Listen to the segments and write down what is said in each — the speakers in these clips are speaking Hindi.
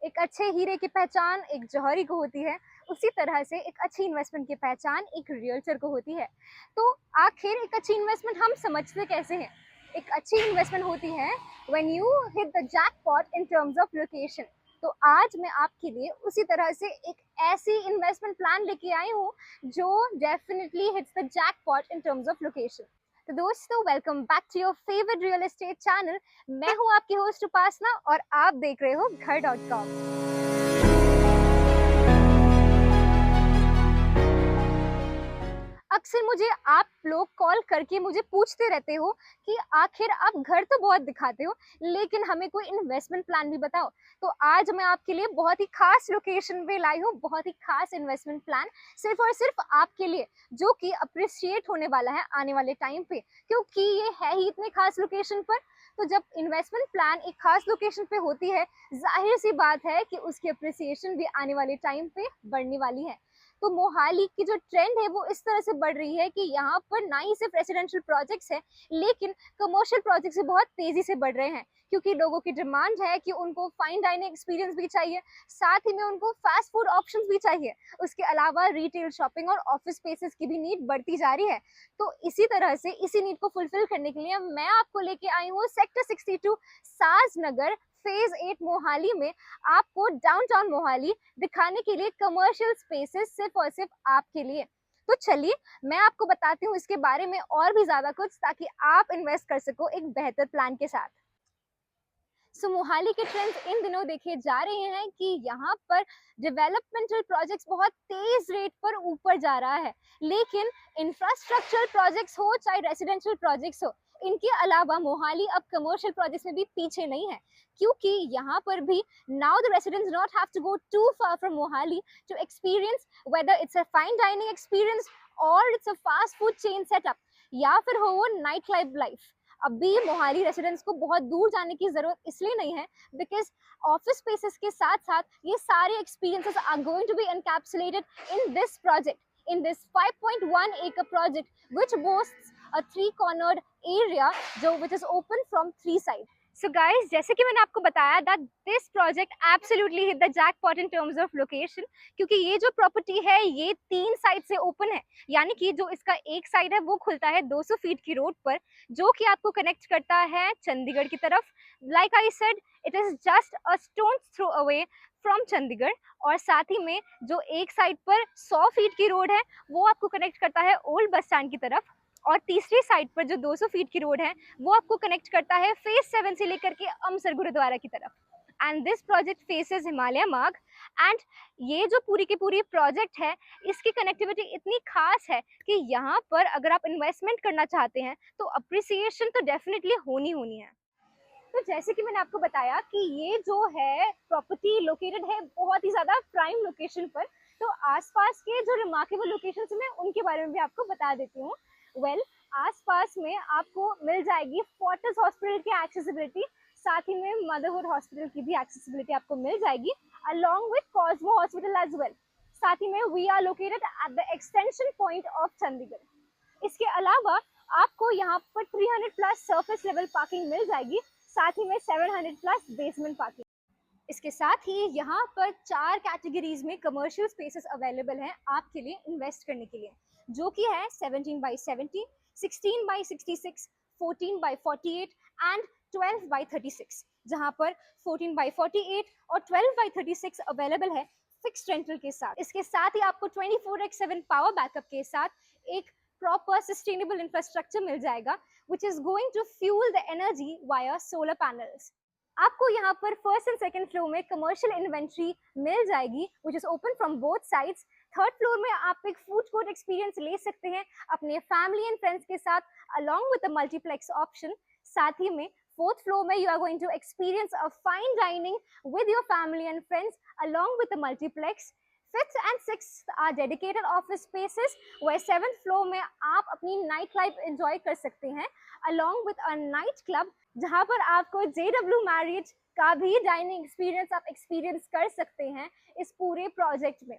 एक अच्छे हीरे की पहचान एक जौहरी को होती है, उसी तरह से एक अच्छी इन्वेस्टमेंट की पहचान एक रियल्टर को होती है। तो आखिर एक अच्छी इन्वेस्टमेंट हम समझते कैसे हैं? एक अच्छी इन्वेस्टमेंट होती है when you hit the jackpot in terms of location. तो आज मैं आपके लिए उसी तरह से एक ऐसी इन्वेस्टमेंट प्लान लेके आई हूँ जो definitely hits the jackpot in terms of location. तो दोस्तों, welcome back to your favourite real estate channel. मैं हूँ आपकी होस्ट उपासना और आप देख रहे हो घर.com। अक्सर मुझे आप लोग कॉल करके मुझे पूछते रहते हो कि आखिर आप घर तो बहुत दिखाते हो, लेकिन हमें कोई इन्वेस्टमेंट प्लान भी बताओ। तो आज मैं आपके लिए बहुत ही खास लोकेशन पे लाई हूँ, बहुत ही खास इन्वेस्टमेंट प्लान सिर्फ और सिर्फ आपके लिए, जो कि अप्रिशिएट होने वाला है आने वाले टाइम पे, क्योंकि ये है ही इतने खास लोकेशन पर। तो जब इन्वेस्टमेंट प्लान एक खास लोकेशन पे होती है, जाहिर सी बात है कि उसकी अप्रिसिएशन भी आने वाले टाइम पे बढ़ने वाली है। तो मोहाली की जो ट्रेंड है वो इस तरह से बढ़ रही है कि यहाँ पर ना ही सिर्फ रेसिडेंशियल प्रोजेक्ट्स हैं, लेकिन कमर्शियल प्रोजेक्ट्स भी बहुत तेजी से बढ़ रहे हैं, क्योंकि लोगों की डिमांड है कि उनको फाइन डाइनिंग एक्सपीरियंस भी चाहिए, साथ ही में उनको फास्ट फूड ऑप्शंस भी चाहिए। उसके अलावा रिटेल शॉपिंग और ऑफिस स्पेसेस की भी नीड बढ़ती जा रही है। तो इसी तरह से इसी नीड को फुलफिल करने के लिए मैं आपको लेके आई हूँ सेक्टर 62 साज नगर फेज 8 मोहाली में, आपको डाउनटाउन मोहाली दिखाने के लिए कमर्शियल स्पेसेस सिर्फ और सिर्फ आपके लिए। तो चलिए मैं आपको बताती हूँ इसके बारे में और भी ज्यादा कुछ, ताकि आप इन्वेस्ट कर सको एक बेहतर प्लान के साथ। मोहाली के ट्रेंड्स इन दिनों देखे जा रहे हैं कि यहाँ पर डेवलपमेंटल प्रोजेक्ट्स बहुत तेज रेट पर ऊपर जा रहा है, लेकिन इंफ्रास्ट्रक्चरल प्रोजेक्ट्स हो चाहे रेसिडेंशियल प्रोजेक्ट्स हो, इनके अलावा मोहाली अब कमर्शियल प्रोजेक्ट्स में भी पीछे नहीं है, क्योंकि यहाँ पर भी now the residents not have to go to far from Mohali to experience whether it's a fine dining experience और it's a fast food chain setup, या फिर हो वो नाइट क्लब लाइफ। अभी मोहाली रेसिडेंट्स को बहुत दूर जाने की जरूरत इसलिए नहीं है, बिकॉज ऑफिस स्पेसेस के साथ साथ ये सारे experiences are going to be encapsulated in this project, in this 5.1 acre project which boasts a three cornered area which is open from three sides. So guys, जैसे कि मैंने आपको बताया that this project absolutely hit the jackpot in terms of location, क्योंकि ये जो प्रॉपर्टी है ये 3 साइड से ओपन है, यानी कि जो इसका एक साइड है वो खुलता है 200 फीट की रोड पर, जो कि आपको कनेक्ट करता है चंडीगढ़ की तरफ। Like I said, it is just a stone's throw away from Chandigarh. और साथ ही में जो एक साइड पर 100 फीट की रोड है वो आपको कनेक्ट करता है ओल्ड बस स्टैंड की तरफ, और तीसरी साइड पर जो 200 फीट की रोड है वो आपको कनेक्ट करता है फेज 7 से लेकर के अमसर गुरुद्वारा की तरफ। And this project faces Himalaya मार्ग। एंड ये जो पूरी की पूरी प्रोजेक्ट है, इसकी कनेक्टिविटी इतनी खास है कि यहाँ पर अगर आप इन्वेस्टमेंट करना चाहते हैं तो अप्रिसिएशन तो डेफिनेटली होनी है। तो जैसे कि मैंने आपको बताया कि ये जो है प्रॉपर्टी लोकेटेड है बहुत ही ज्यादा प्राइम लोकेशन पर, तो आसपास के जो रिमार्केबल लोकेशंस हैं उनके बारे में भी आपको बता देती हूँ। आसपास में आपको मिल जाएगी फोर्टिस हॉस्पिटल की एक्सेसिबिलिटी, साथ ही में मदरहुड हॉस्पिटल की भी एक्सेसिबिलिटी आपको मिल जाएगी, along with Cosmo hospital as well. साथ ही में we are located at the extension point of Chandigarh. इसके अलावा आपको यहाँ पर 300 प्लस सरफेस लेवल पार्किंग मिल जाएगी, साथ ही में 700 प्लस बेसमेंट पार्किंग। इसके साथ ही यहाँ पर 4 कैटेगरीज में कमर्शियल स्पेसेस अवेलेबल हैं आपके लिए इन्वेस्ट करने के लिए, जो कि है 17x70, 16x66, 14x48 and 12x36, जहाँ पर 14x48 और 12x36 अवेलेबल है फिक्स रेंटल के साथ। इसके साथ ही आपको 24x7 पावर बैकअप के साथ एक प्रॉपर सस्टेनेबल इंफ्रास्ट्रक्चर मिल जाएगा, which is going to fuel the energy via solar panels. आपको यहाँ पर फर्स्ट एंड सेकंड फ्लोर में कमर्शियल इन्वेंट्री मिल जाएगी, which is open from both sides. Third floor में आप एक फूड कोर्ट एक्सपीरियंस ले सकते हैं अपने फैमिली एंड फ्रेंड्स के साथ, along with the multiplex option. साथ ही में फोर्थ फ्लोर में you are going to experience a fine dining with your family and friends along with the multiplex. Fifth and sixth are dedicated office spaces, वह सेवंथ फ्लोर में आप अपनी नाइट लाइफ एंजॉय कर सकते हैं along with a night club, जहां पर आपको JW मैरिज का भी डाइनिंग एक्सपीरियंस आप एक्सपीरियंस कर सकते हैं इस पूरे प्रोजेक्ट में।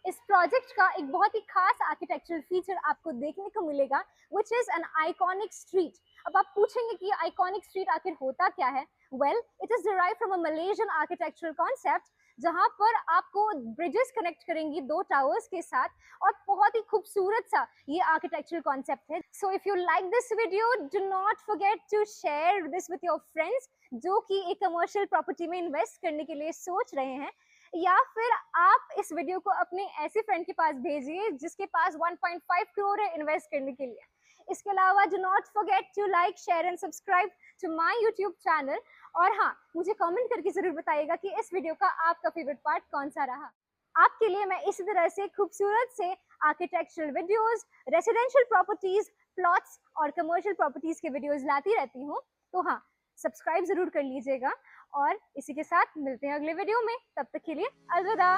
इस प्रोजेक्ट का एक बहुत ही खास आर्किटेक्चरल फीचर आपको देखने को मिलेगा, which is an iconic street. अब आप पूछेंगे कि आइकॉनिक स्ट्रीट आखिर होता क्या है? Well, it is derived from a Malaysian architectural concept, जहां पर आपको ब्रिजेस कनेक्ट करेंगी दो टावर्स के साथ, और बहुत ही खूबसूरत सा ये आर्किटेक्चरल कॉन्सेप्ट है। So if you like this video, do not forget to share this with your friends जो कि एक कमर्शियल प्रॉपर्टी में इन्वेस्ट करने के लिए सोच रहे हैं, या फिर आप इस वीडियो को अपने ऐसे फ्रेंड के पास भेजिए जिसके पास 1.5 करोड़ है इन्वेस्ट करने के लिए। इसके अलावा do not forget to like, share and subscribe to my YouTube channel. और हाँ, मुझे कमेंट करके जरूर बताइएगा कि इस वीडियो का आपका फेवरेट पार्ट कौन सा रहा। आपके लिए मैं इसी तरह से खूबसूरत से architectural videos, residential properties, plots और कमर्शियल प्रॉपर्टीज के वीडियोस लाती रहती हूँ। तो हाँ, सब्सक्राइब जरूर कर लीजिएगा, और इसी के साथ मिलते हैं अगले वीडियो में। तब तक के लिए अलविदा।